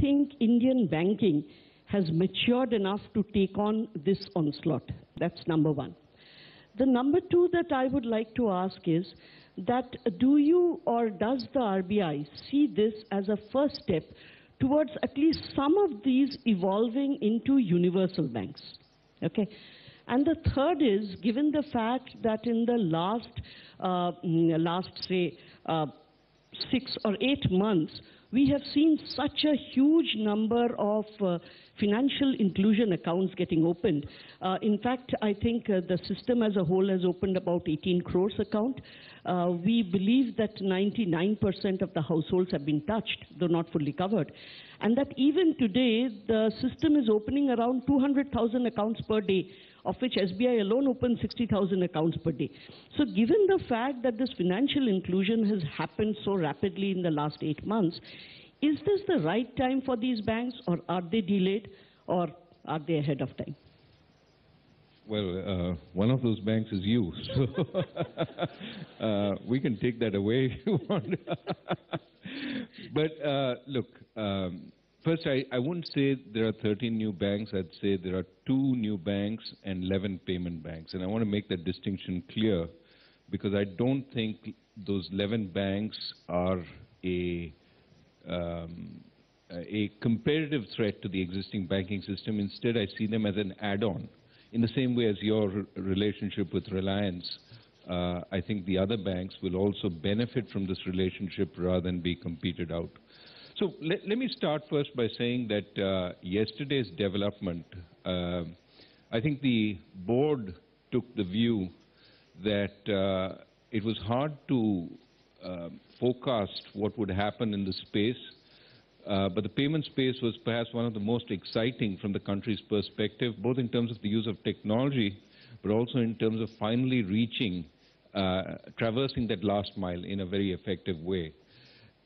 think Indian banking has matured enough to take on this onslaught? That's number one. The number two that I would like to ask is that do you or does the RBI see this as a first step towards at least some of these evolving into universal banks? Okay. And the third is, given the fact that in the last say, 6 or 8 months, we have seen such a huge number of financial inclusion accounts getting opened. In fact, I think the system as a whole has opened about 18 crores account. We believe that 99% of the households have been touched, though not fully covered. And that even today, the system is opening around 200,000 accounts per day, of which SBI alone opens 60,000 accounts per day. So given the fact that this financial inclusion has happened so rapidly in the last 8 months, is this the right time for these banks, or are they delayed, or are they ahead of time? Well, one of those banks is you, so we can take that away if you want. But look, first, I wouldn't say there are 13 new banks. I'd say there are 2 new banks and 11 payment banks. And I want to make that distinction clear, because I don't think those 11 banks are a competitive threat to the existing banking system. Instead, I see them as an add-on. In the same way as your relationship with Reliance, I think the other banks will also benefit from this relationship rather than be competed out. So let me start first by saying that yesterday's development, I think the board took the view that it was hard to forecast what would happen in the space, but the payment space was perhaps one of the most exciting from the country's perspective, both in terms of the use of technology, but also in terms of finally reaching, traversing that last mile in a very effective way.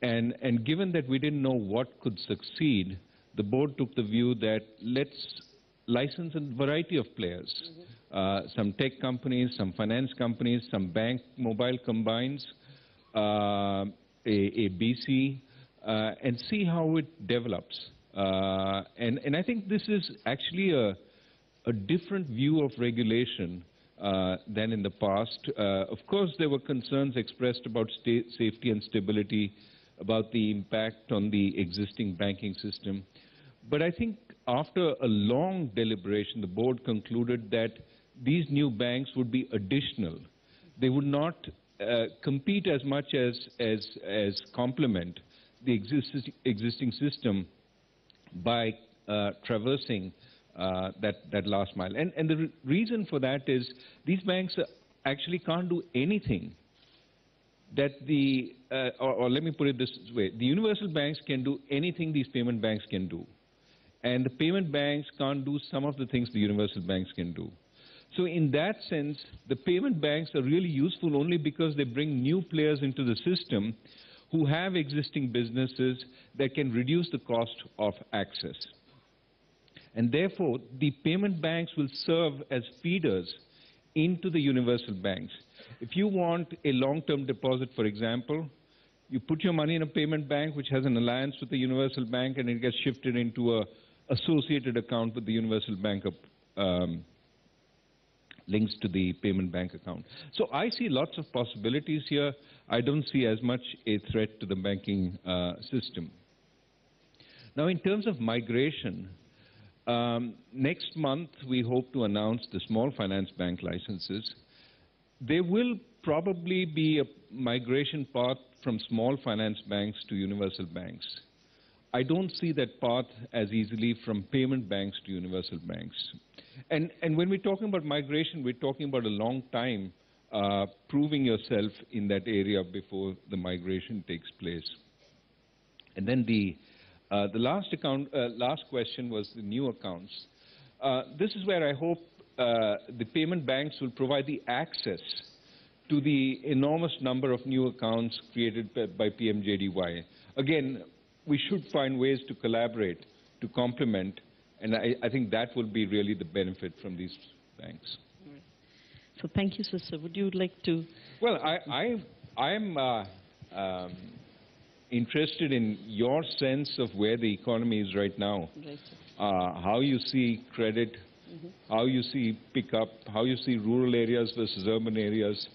And given that we didn't know what could succeed, the board took the view that let's license a variety of players, some tech companies, some finance companies, some bank mobile combines, a BC, and see how it develops. And I think this is actually a different view of regulation than in the past. Of course, there were concerns expressed about safety and stability, about the impact on the existing banking system. But I think after a long deliberation, the board concluded that these new banks would be additional. They would not compete as much as complement the existing system by traversing that last mile. And the reason for that is these banks actually can't do anything that or let me put it this way, the universal banks can do anything these payment banks can do. And the payment banks can't do some of the things the universal banks can do. So in that sense, the payment banks are really useful only because they bring new players into the system who have existing businesses that can reduce the cost of access. And therefore, the payment banks will serve as feeders into the universal banks. If you want a long-term deposit, for example, you put your money in a payment bank which has an alliance with the universal bank, and it gets shifted into a associated account with the universal bank links to the payment bank account. So I see lots of possibilities here. I don't see as much a threat to the banking system. Now, in terms of migration, next month we hope to announce the small finance bank licenses. There will probably be a migration path from small finance banks to universal banks. I don't see that path as easily from payment banks to universal banks. And when we're talking about migration, we're talking about a long time proving yourself in that area before the migration takes place. And then the last question was the new accounts. This is where I hope the payment banks will provide the access to the enormous number of new accounts created by PMJDY. Again, we should find ways to collaborate, to complement, and I think that will be really the benefit from these banks. So thank you, sister. Would you like to? Well, I'm interested in your sense of where the economy is right now. Right. How you see credit, how you see pickup, how you see rural areas versus urban areas.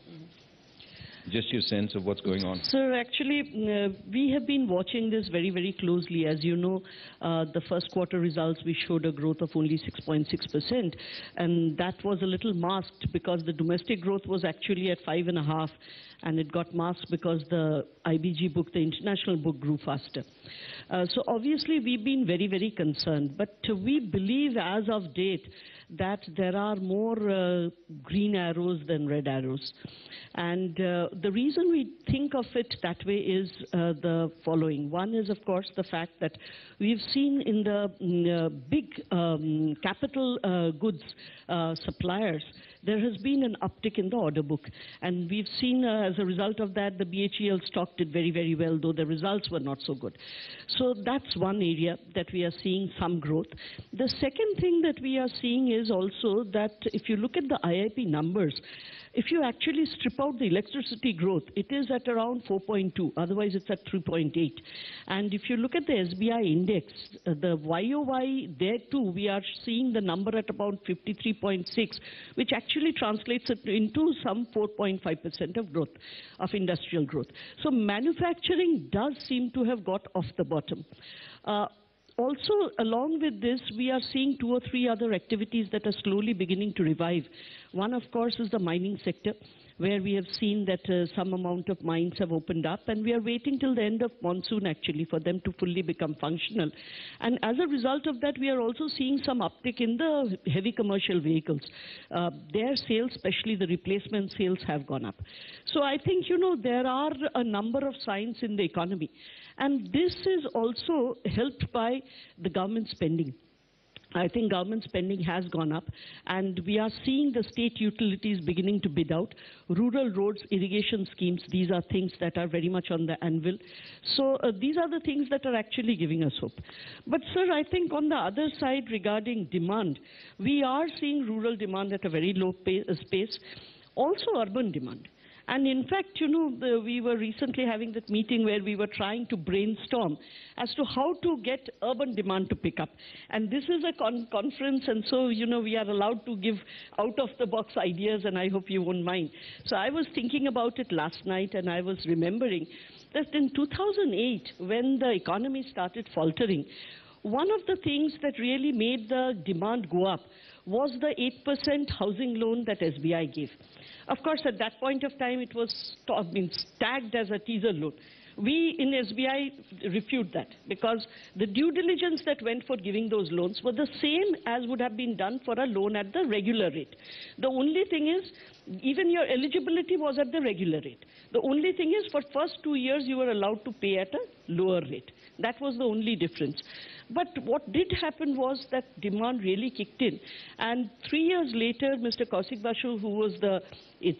Just your sense of what's going on. Sir, actually, we have been watching this very, very closely. As you know, the first quarter results, we showed a growth of only 6.6%. And that was a little masked because the domestic growth was actually at 5.5%. And it got masked because the IBG book, the international book, grew faster. So obviously, we've been very, very concerned. But we believe as of date that there are more green arrows than red arrows. And the reason we think of it that way is the following. One is, of course, the fact that we've seen in the big capital goods suppliers, there has been an uptick in the order book. And we've seen as a result of that, the BHEL stock did very, very well, though the results were not so good. So that's one area that we are seeing some growth. The second thing that we are seeing is also that if you look at the IIP numbers, if you actually strip out the electricity growth, it is at around 4.2. Otherwise, it's at 3.8. And if you look at the SBI index, the YOY there too, we are seeing the number at about 53.6, which actually translates it into some 4.5% of growth, of industrial growth. So manufacturing does seem to have got off the bottom. Also, along with this, we are seeing 2 or 3 other activities that are slowly beginning to revive. One, of course, is the mining sector, where we have seen that some amount of mines have opened up, and we are waiting till the end of monsoon, actually, for them to fully become functional. And as a result of that, we are also seeing some uptick in the heavy commercial vehicles. Their sales, especially the replacement sales, have gone up. So I think, you know, there are a number of signs in the economy. And this is also helped by the government spending. I think government spending has gone up, and we are seeing the state utilities beginning to bid out. Rural roads, irrigation schemes, these are things that are very much on the anvil. So these are the things that are actually giving us hope. But sir, I think on the other side regarding demand, we are seeing rural demand at a very low pace, also urban demand. And in fact, you know, we were recently having that meeting where we were trying to brainstorm as to how to get urban demand to pick up. And this is a conference, and so, you know, we are allowed to give out-of-the-box ideas, and I hope you won't mind. So I was thinking about it last night, and I was remembering that in 2008, when the economy started faltering, one of the things that really made the demand go up was the 8% housing loan that SBI gave. Of course, at that point of time, it was tagged as a teaser loan. We in SBI refute that because the due diligence that went for giving those loans were the same as would have been done for a loan at the regular rate. The only thing is, even your eligibility was at the regular rate. The only thing is, for first 2 years, you were allowed to pay at a lower rate. That was the only difference. But what did happen was that demand really kicked in. And 3 years later, Mr. Kaushik Basu, who was the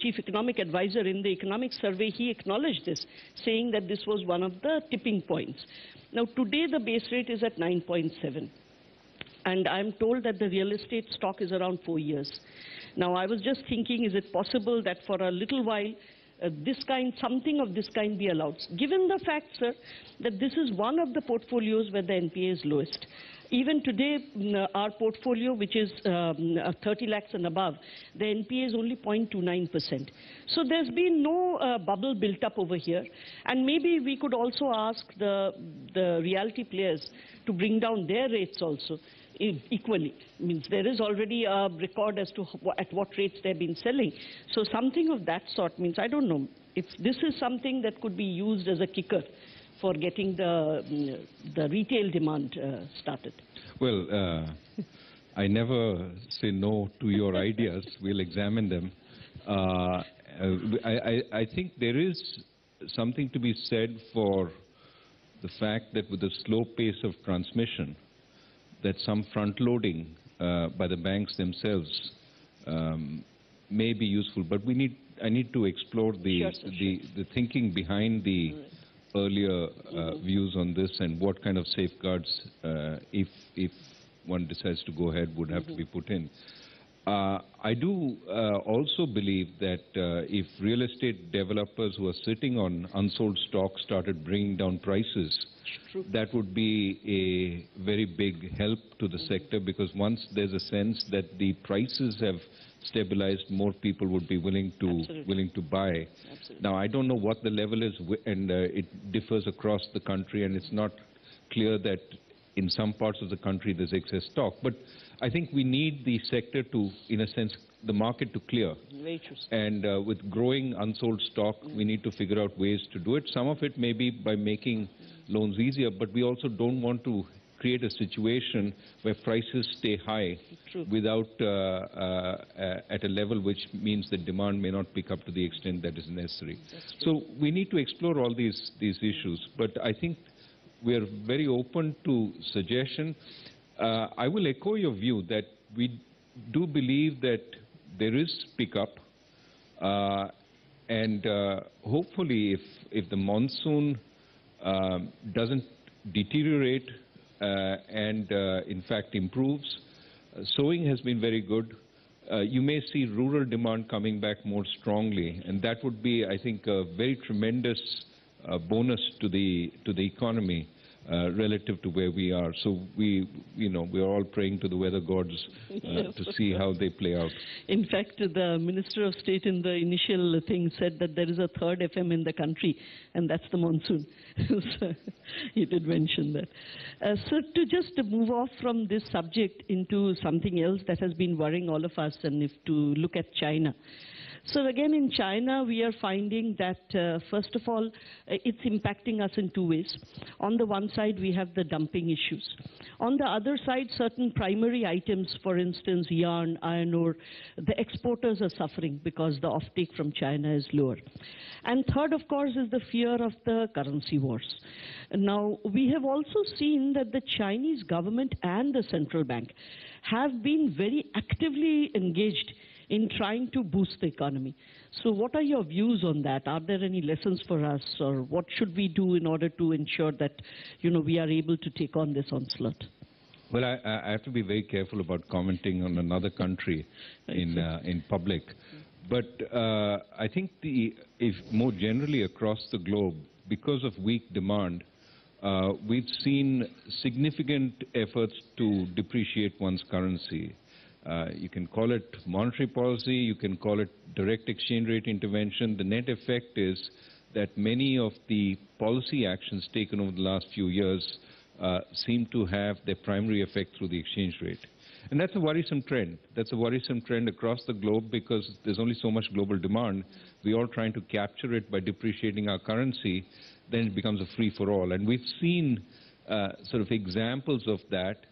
chief economic advisor in the economic survey, he acknowledged this, saying that this was one of the tipping points. Now, today the base rate is at 9.7. And I'm told that the real estate stock is around 4 years. Now, I was just thinking, is it possible that for a little while, something of this kind be allowed? Given the fact, sir, that this is one of the portfolios where the NPA is lowest. Even today, our portfolio, which is 30 lakhs and above, the NPA is only 0.29%. So there's been no bubble built up over here. And maybe we could also ask the realty players to bring down their rates also equally. Means there is already a record as to at what rates they've been selling. So something of that sort means, I don't know, if this is something that could be used as a kicker for getting the retail demand started. Well, I never say no to your ideas. We'll examine them. I think there is something to be said for the fact that with the slow pace of transmission, that some front-loading by the banks themselves may be useful. But I need to explore the thinking behind the earlier views on this and what kind of safeguards, if one decides to go ahead, would have to be put in. I do also believe that if real estate developers who are sitting on unsold stock started bringing down prices, that would be a very big help to the sector, because once there's a sense that the prices have stabilized, more people would be willing to buy. Absolutely. Now, I don't know what the level is, and it differs across the country, and it's not clear that in some parts of the country there's excess stock. But I think we need the sector to, in a sense, the market to clear. Very true. And with growing unsold stock, we need to figure out ways to do it. Some of it may be by making loans easier, but we also don't want to create a situation where prices stay high without at a level which means that demand may not pick up to the extent that is necessary. So we need to explore all these issues, but I think we are very open to suggestion. I will echo your view that we do believe that there is pickup, and hopefully if the monsoon doesn't deteriorate and in fact improves, sowing has been very good. You may see rural demand coming back more strongly, and that would be, I think, a very tremendous bonus to the economy relative to where we are. So we are all praying to the weather gods to see how they play out. In fact, the Minister of State in the initial thing said that there is a third FM in the country, and that's the monsoon. So he did mention that. So to just move off from this subject into something else that has been worrying all of us, and if to look at China. So again, in China, we are finding that, first of all, it's impacting us in two ways. On the one side, we have the dumping issues. On the other side, certain primary items, for instance, yarn, iron ore, the exporters are suffering because the offtake from China is lower. And third, of course, is the fear of the currency wars. Now, we have also seen that the Chinese government and the central bank have been very actively engaged in trying to boost the economy. So what are your views on that? Are there any lessons for us, or what should we do in order to ensure that, we are able to take on this onslaught? Well, I have to be very careful about commenting on another country in public. But I think if more generally across the globe, because of weak demand, we've seen significant efforts to depreciate one's currency. You can call it monetary policy, you can call it direct exchange rate intervention. The net effect is that many of the policy actions taken over the last few years seem to have their primary effect through the exchange rate. And that's a worrisome trend. That's a worrisome trend across the globe, because there's only so much global demand. We're all trying to capture it by depreciating our currency. Then it becomes a free-for-all. And we've seen sort of examples of that.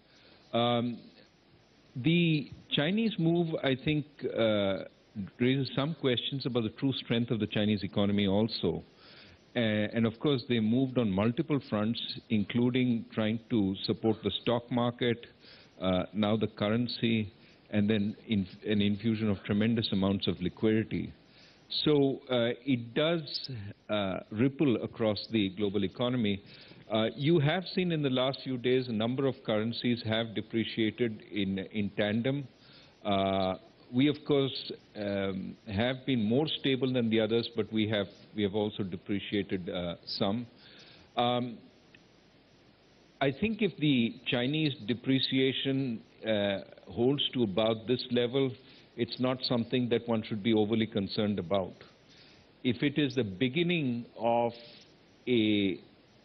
The Chinese move, I think, raises some questions about the true strength of the Chinese economy also. And of course, they moved on multiple fronts, including trying to support the stock market, now the currency, and then an infusion of tremendous amounts of liquidity. So it does ripple across the global economy. You have seen in the last few days a number of currencies have depreciated in tandem. We, of course, have been more stable than the others, but we have also depreciated some. I think if the Chinese depreciation holds to about this level, it's not something that one should be overly concerned about. If it is the beginning of a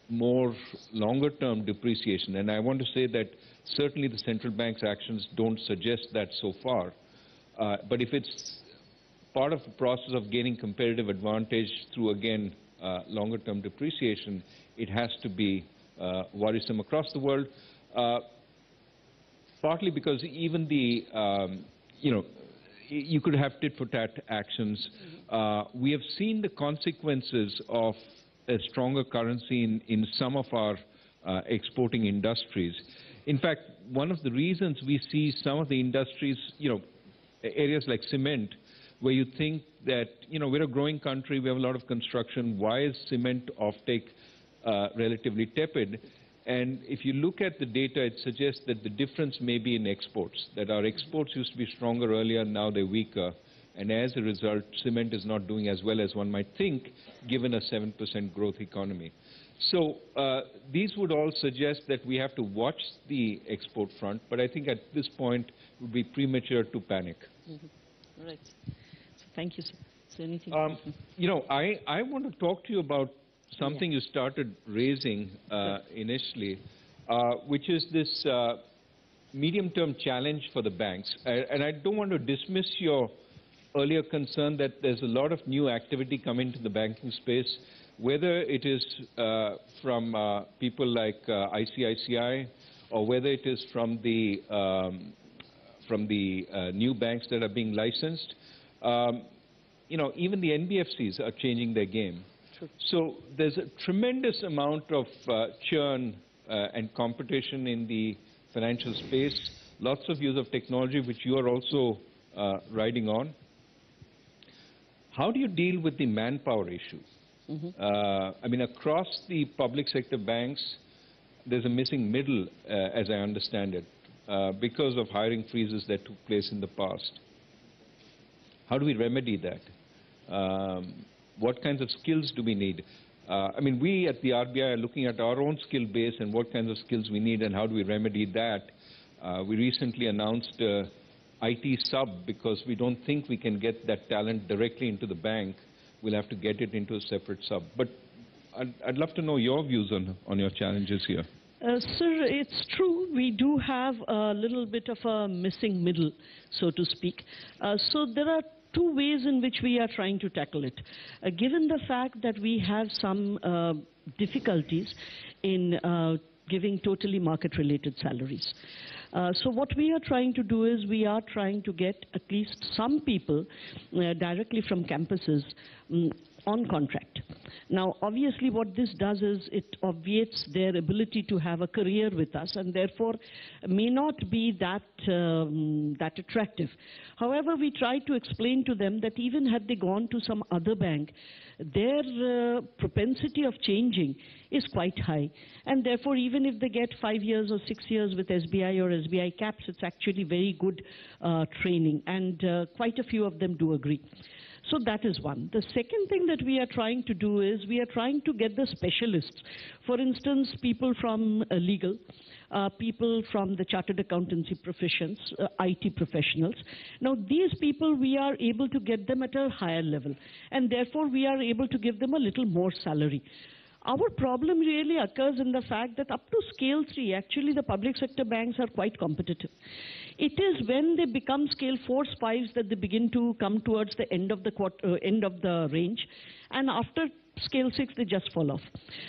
more longer-term depreciation, and I want to say that certainly the central bank's actions don't suggest that so far, but if it's part of the process of gaining competitive advantage through, again, longer-term depreciation, it has to be worrisome across the world, partly because even the, you could have tit-for-tat actions. We have seen the consequences of a stronger currency in some of our exporting industries. In fact, one of the reasons we see some of the industries, areas like cement, where you think that, we're a growing country, we have a lot of construction, why is cement offtake relatively tepid? And if you look at the data, it suggests that the difference may be in exports, that our exports used to be stronger earlier, now they're weaker. And as a result, cement is not doing as well as one might think, given a 7% growth economy. So these would all suggest that we have to watch the export front, but I think at this point it would be premature to panic. Mm-hmm. Right. So thank you, sir. So anything? You know, I want to talk to you about something you started raising initially, which is this medium-term challenge for the banks. And I don't want to dismiss your earlier concern that there's a lot of new activity coming to the banking space, whether it is from people like ICICI or whether it is from the new banks that are being licensed. You know, even the NBFCs are changing their game. Sure. So there's a tremendous amount of churn and competition in the financial space, lots of use of technology, which you are also riding on. How do you deal with the manpower issue? Mm-hmm. I mean, across the public sector banks, there's a missing middle, as I understand it, because of hiring freezes that took place in the past. How do we remedy that? What kinds of skills do we need? I mean, we at the RBI are looking at our own skill base and what kinds of skills we need and how do we remedy that. We recently announced IT sub because we don't think we can get that talent directly into the bank. We'll have to get it into a separate sub. But I'd love to know your views on your challenges here. Sir, it's true. We do have a little bit of a missing middle, so to speak. So there are two ways in which we are trying to tackle it. Given the fact that we have some difficulties in giving totally market-related salaries. So what we are trying to do is we are trying to get at least some people directly from campuses on contract. Now, obviously, what this does is it obviates their ability to have a career with us and therefore may not be that attractive. However, we try to explain to them that even had they gone to some other bank, their propensity of changing is quite high. And therefore, even if they get 5 years or 6 years with SBI or SBI caps, it's actually very good training. And quite a few of them do agree. So that is one. The second thing that we are trying to do is we are trying to get the specialists. For instance, people from legal, people from the chartered accountancy professions, IT professionals. Now, these people, we are able to get them at a higher level, and therefore we are able to give them a little more salary. Our problem really occurs in the fact that up to scale 3, actually the public sector banks are quite competitive. It is when they become scale 4s, 5s that they begin to come towards the end of the range, and after scale 6 they just fall off.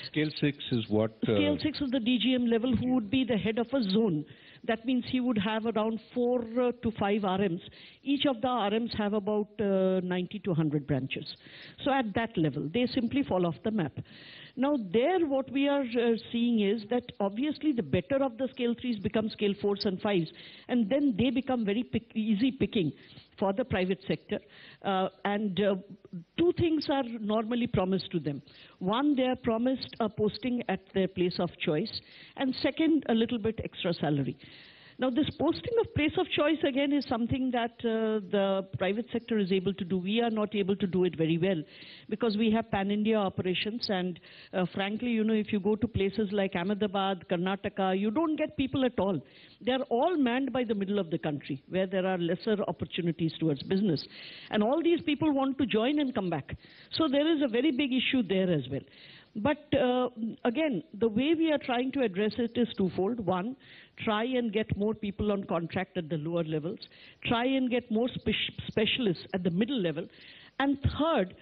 Scale 6 is what? Scale 6 is the DGM level, who would be the head of a zone. That means he would have around 4 to 5 RMs. Each of the RMs have about 90 to 100 branches. So at that level, they simply fall off the map. Now there what we are seeing is that obviously the better of the scale 3s become scale 4s and 5s, and then they become very easy picking for the private sector. Two things are normally promised to them. One, they are promised a posting at their place of choice, and second, a little bit extra salary. Now, this posting of place of choice, again, is something that the private sector is able to do. We are not able to do it very well because we have pan-India operations, and frankly, you know, if you go to places like Ahmedabad, Karnataka, you don't get people at all. They are all manned by the middle of the country, where there are lesser opportunities towards business. And all these people want to join and come back. So there is a very big issue there as well. But again, the way we are trying to address it is twofold. One, try and get more people on contract at the lower levels. Try and get more specialists at the middle level. And third,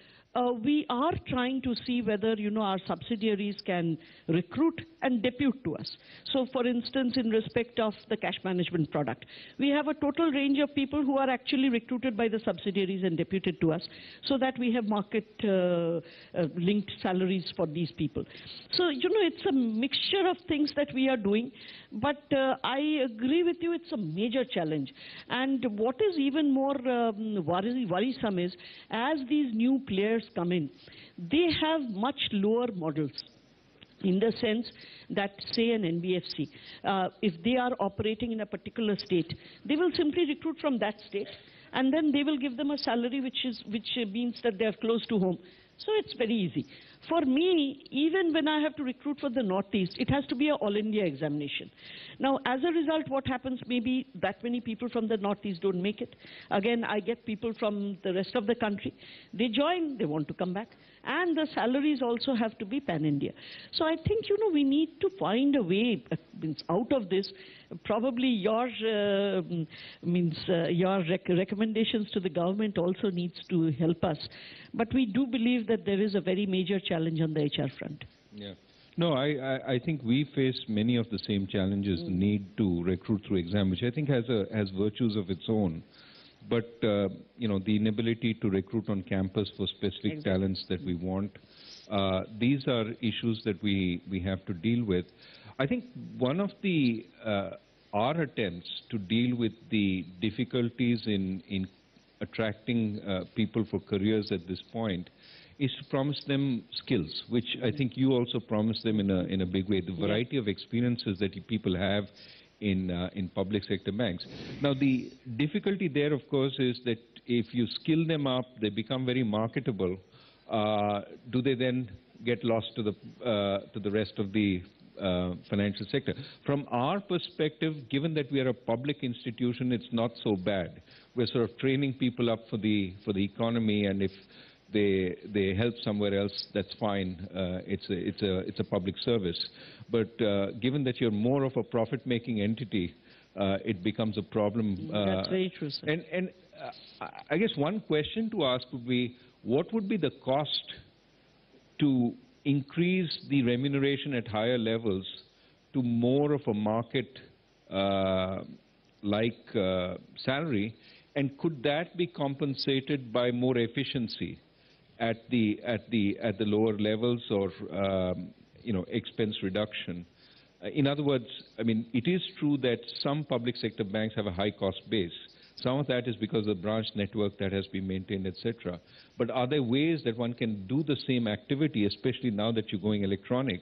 we are trying to see whether, you know, our subsidiaries can recruit and depute to us. So, for instance, in respect of the cash management product, we have a total range of people who are actually recruited by the subsidiaries and deputed to us, so that we have market-linked salaries for these people. So, you know, it's a mixture of things that we are doing, but I agree with you, it's a major challenge. And what is even more worrisome is, as these new players come in, they have much lower models. in the sense that, say, an NBFC, if they are operating in a particular state, they will simply recruit from that state, and then they will give them a salary which means that they are close to home. So it's very easy. For me, even when I have to recruit for the Northeast, it has to be an all-India examination. Now, as a result, what happens, maybe that many people from the Northeast don't make it. Again, I get people from the rest of the country. They join, they want to come back. And the salaries also have to be pan-India. So I think, we need to find a way out of this. Probably your recommendations to the government also needs to help us. But we do believe that there is a very major challenge on the HR front. Yeah. No, I think we face many of the same challenges, the need to recruit through exam, which I think has virtues of its own. But, the inability to recruit on campus for specific talents that we want, these are issues that we have to deal with. I think one of our attempts to deal with the difficulties in attracting people for careers at this point is to promise them skills, which I think you also promise them in a big way. The variety of experiences that people have in public sector banks. Now, the difficulty there, of course, is that if you skill them up, they become very marketable. Do they then get lost to the rest of the financial sector? From our perspective, given that we are a public institution, it's not so bad. We're sort of training people up for the economy, and if they help somewhere else, that's fine. It's a public service. But given that you're more of a profit-making entity, it becomes a problem. That's very true, sir. And I guess one question to ask would be, what would be the cost to increase the remuneration at higher levels to more of a market like salary, and could that be compensated by more efficiency at the lower levels, or expense reduction? In other words, I mean, it is true that some public sector banks have a high cost base. Some of that is because of the branch network that has been maintained, etc. But are there ways that one can do the same activity, especially now that you're going electronic,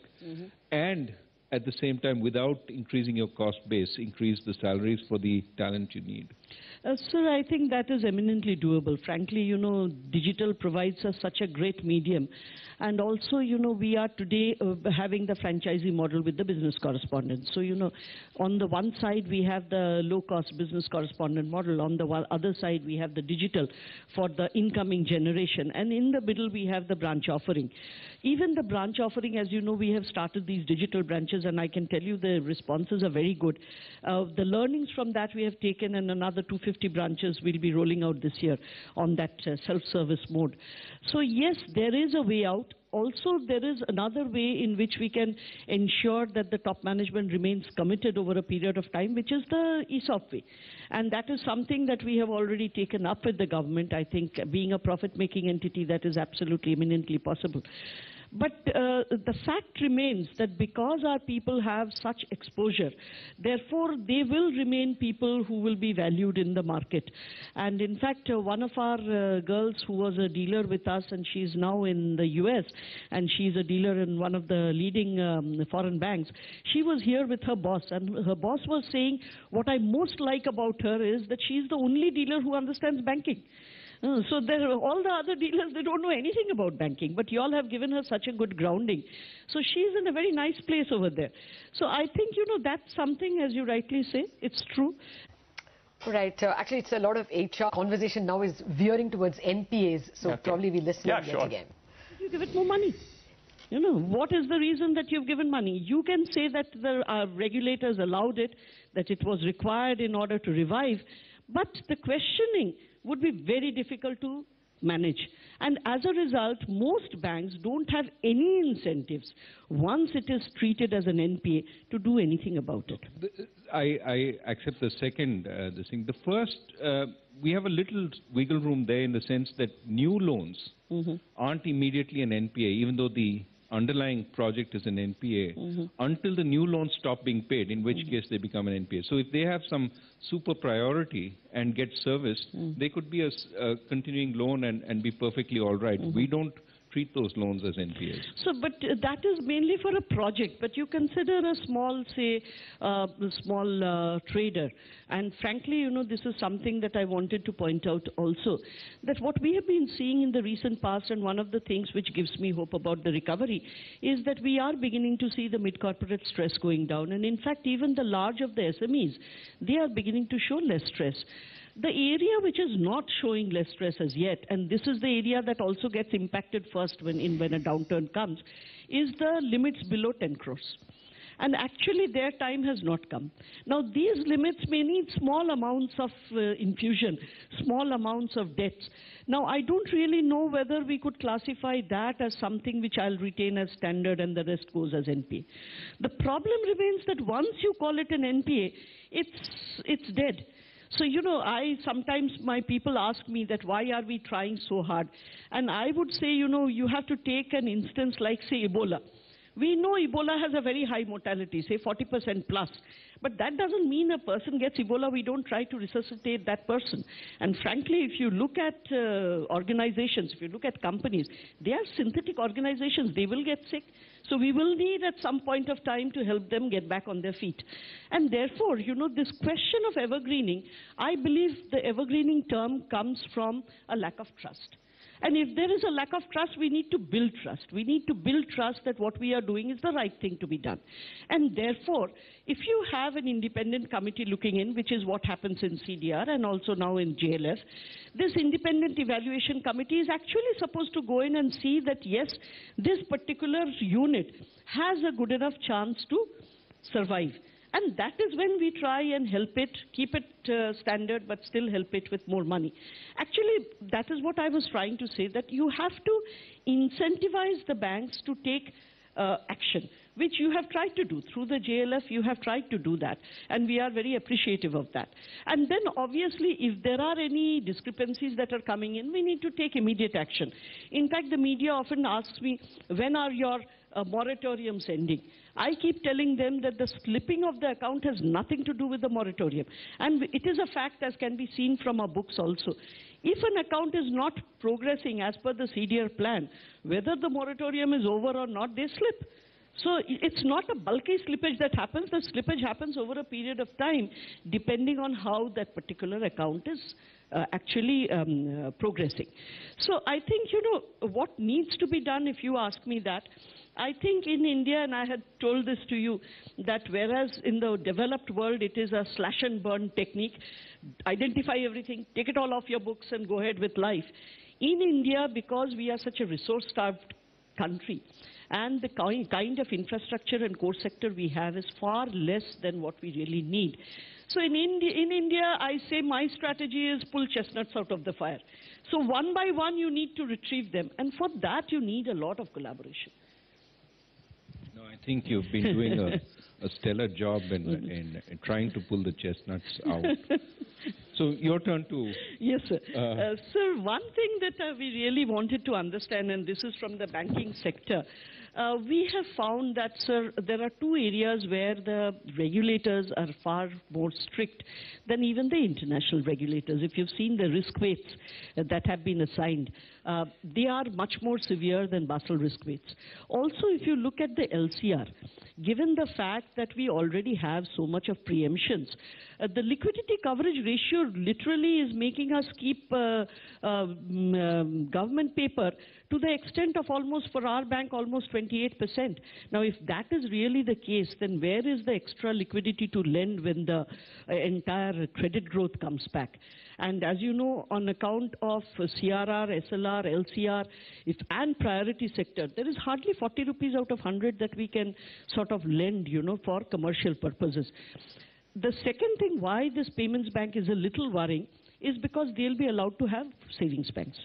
and at the same time, without increasing your cost base, increase the salaries for the talent you need? Sir, I think that is eminently doable. Frankly, digital provides us such a great medium. And also, we are today having the franchisee model with the business correspondents. So, on the one side, we have the low-cost business correspondent model. On the other side, we have the digital for the incoming generation. And in the middle, we have the branch offering. Even the branch offering, as you know, we have started these digital branches, and I can tell you the responses are very good. The learnings from that we have taken, and another 250 branches will be rolling out this year on that self-service mode. So yes, there is a way out. Also, there is another way in which we can ensure that the top management remains committed over a period of time, which is the ESOP way. And that is something that we have already taken up with the government. I think being a profit-making entity, that is absolutely eminently possible. But the fact remains that because our people have such exposure, therefore they will remain people who will be valued in the market. And in fact, one of our girls who was a dealer with us, and she's now in the US, and she's a dealer in one of the leading foreign banks, she was here with her boss, and her boss was saying, what I most like about her is that she's the only dealer who understands banking. So all the other dealers, they don't know anything about banking, but you all have given her such a good grounding. So she's in a very nice place over there. So I think, that's something, as you rightly say, it's true. Right. Actually, it's a lot of HR. Conversation now is veering towards NPAs, so probably we listen yet again. You give it more money. What is the reason that you've given money? You can say that the regulators allowed it, that it was required in order to revive, but the questioning would be very difficult to manage. And as a result, most banks don't have any incentives, once it is treated as an NPA, to do anything about it. I accept the second thing. The first, we have a little wiggle room there in the sense that new loans aren't immediately an NPA, even though the underlying project is an NPA, until the new loans stop being paid, in which case they become an NPA. So if they have some super priority and get serviced, they could be a continuing loan and be perfectly all right. We don't treat those loans as NPAs. So, but that is mainly for a project. But you consider a small, say, small trader. And frankly, you know, this is something that I wanted to point out also, that what we have been seeing in the recent past, and one of the things which gives me hope about the recovery, is that we are beginning to see the mid-corporate stress going down. And in fact, even the large of the SMEs, they are beginning to show less stress. The area which is not showing less stress as yet, and this is the area that also gets impacted first when a downturn comes, is the limits below 10 crores. And actually their time has not come. Now these limits may need small amounts of infusion, small amounts of debts. Now I don't really know whether we could classify that as something which I'll retain as standard and the rest goes as NPA. The problem remains that once you call it an NPA, it's dead. So, you know, sometimes my people ask me that why are we trying so hard? And I would say, you know, you have to take an instance like, say, Ebola. We know Ebola has a very high mortality, say 40% plus. But that doesn't mean a person gets Ebola, we don't try to resuscitate that person. And frankly, if you look at organizations, if you look at companies, they are synthetic organizations, they will get sick. So we will need at some point of time to help them get back on their feet. And therefore, you know, this question of evergreening, I believe the evergreening term comes from a lack of trust. And if there is a lack of trust, we need to build trust. We need to build trust that what we are doing is the right thing to be done. And therefore, if you have an independent committee looking in, which is what happens in CDR and also now in JLF, this independent evaluation committee is actually supposed to go in and see that, yes, this particular unit has a good enough chance to survive. And that is when we try and help it, keep it standard, but still help it with more money. Actually, that is what I was trying to say, that you have to incentivize the banks to take action, which you have tried to do. Through the JLF, you have tried to do that. And we are very appreciative of that. And then, obviously, if there are any discrepancies that are coming in, we need to take immediate action. In fact, the media often asks me, when are your moratoriums ending? I keep telling them that the slipping of the account has nothing to do with the moratorium. And it is a fact, as can be seen from our books also. If an account is not progressing as per the CDR plan, whether the moratorium is over or not, they slip. So it's not a bulky slippage that happens. The slippage happens over a period of time, depending on how that particular account is actually progressing. So I think, you know, what needs to be done, if you ask me that, I think in India, and I had told this to you, that whereas in the developed world it is a slash and burn technique, identify everything, take it all off your books and go ahead with life. In India, because we are such a resource-starved country, and the kind of infrastructure and core sector we have is far less than what we really need. So in India, I say my strategy is pull chestnuts out of the fire. So one by one you need to retrieve them, and for that you need a lot of collaboration. No, I think you've been doing a stellar job in trying to pull the chestnuts out. So your turn to... Yes, sir. Sir, one thing that we really wanted to understand, and this is from the banking sector, we have found that, sir, there are two areas where the regulators are far more strict than even the international regulators. If you've seen the risk weights that have been assigned, they are much more severe than Basel risk weights. Also, if you look at the LCR, given the fact that we already have so much of preemptions, the liquidity coverage ratio literally is making us keep government paper to the extent of almost, for our bank, almost 28%. Now, if that is really the case, then where is the extra liquidity to lend when the entire credit growth comes back? And as you know, on account of CRR, SLR, LCR, and priority sector, there is hardly 40 rupees out of 100 that we can sort of lend, you know, for commercial purposes. The second thing why this payments bank is a little worrying is because they'll be allowed to have savings banks.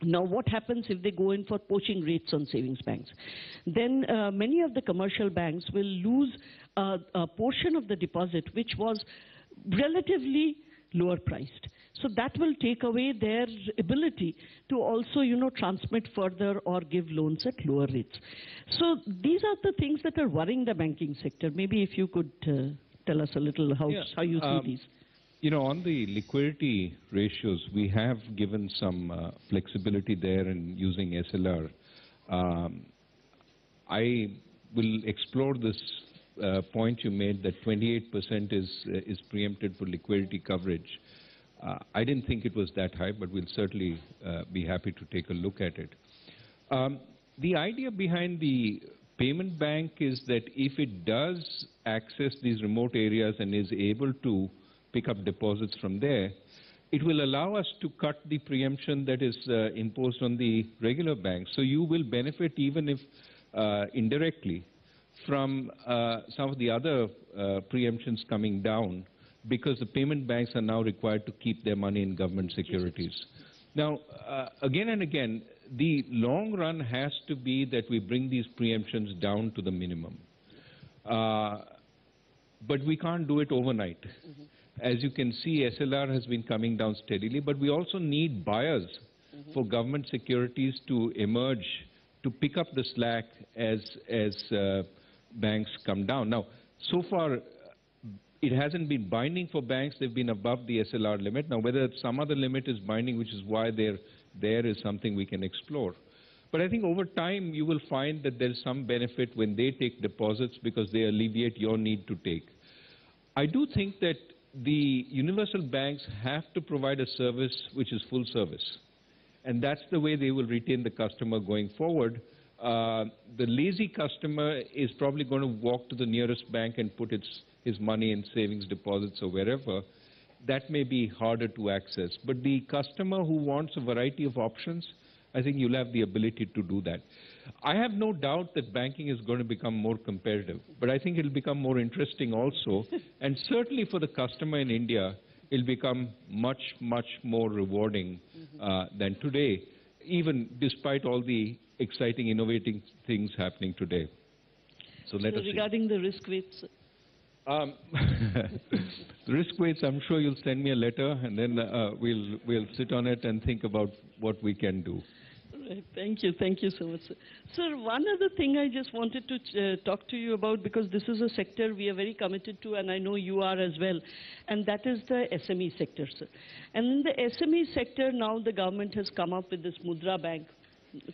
Now, what happens if they go in for poaching rates on savings banks? Then many of the commercial banks will lose a portion of the deposit, which was relatively lower priced. So that will take away their ability to also, you know, transmit further or give loans at lower rates. So these are the things that are worrying the banking sector. Maybe if you could tell us a little how you see these. You know, on the liquidity ratios, we have given some flexibility there in using SLR I will explore this point you made that 28% is preempted for liquidity coverage. I didn't think it was that high, but we'll certainly be happy to take a look at it. The idea behind the payment bank is that if it does access these remote areas and is able to pick up deposits from there, it will allow us to cut the preemption that is imposed on the regular banks. So you will benefit, even if indirectly, from some of the other preemptions coming down, because the payment banks are now required to keep their money in government securities. Now, again and again, the long run has to be that we bring these preemptions down to the minimum. But we can't do it overnight. As you can see, SLR has been coming down steadily, but we also need buyers for government securities to emerge, to pick up the slack as banks come down. Now, so far, it hasn't been binding for banks. They've been above the SLR limit. Now, whether some other limit is binding, which is why there is something we can explore. But I think over time, you will find that there's some benefit when they take deposits because they alleviate your need to take. I do think that the universal banks have to provide a service which is full service. And that's the way they will retain the customer going forward. The lazy customer is probably going to walk to the nearest bank and put his money in savings deposits or wherever. That may be harder to access. But the customer who wants a variety of options, I think you'll have the ability to do that. I have no doubt that banking is going to become more competitive, but I think it'll become more interesting also. And certainly for the customer in India, it'll become much, much more rewarding than today, even despite all the exciting, innovating things happening today. So let us see. Regarding the risk weights? The risk weights, I'm sure you'll send me a letter, and then we'll sit on it and think about what we can do. Right. Thank you so much, sir. Sir, one other thing I just wanted to talk to you about, because this is a sector we are very committed to, and I know you are as well, and that is the SME sector, sir. And in the SME sector, now the government has come up with this Mudra Bank,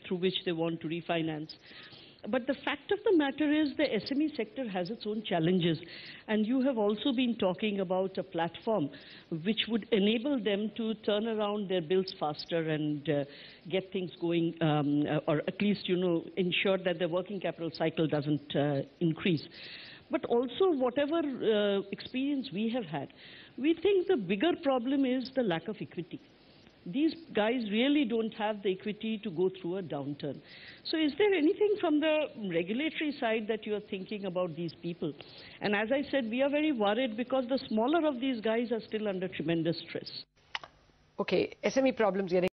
through which they want to refinance. But the fact of the matter is the SME sector has its own challenges, and you have also been talking about a platform which would enable them to turn around their bills faster and get things going, or at least, ensure that the working capital cycle doesn't increase. But also, whatever experience we have had, we think the bigger problem is the lack of equity. These guys really don't have the equity to go through a downturn. So is there anything from the regulatory side that you are thinking about these people? And as I said, we are very worried because the smaller of these guys are still under tremendous stress. Okay, SME problems getting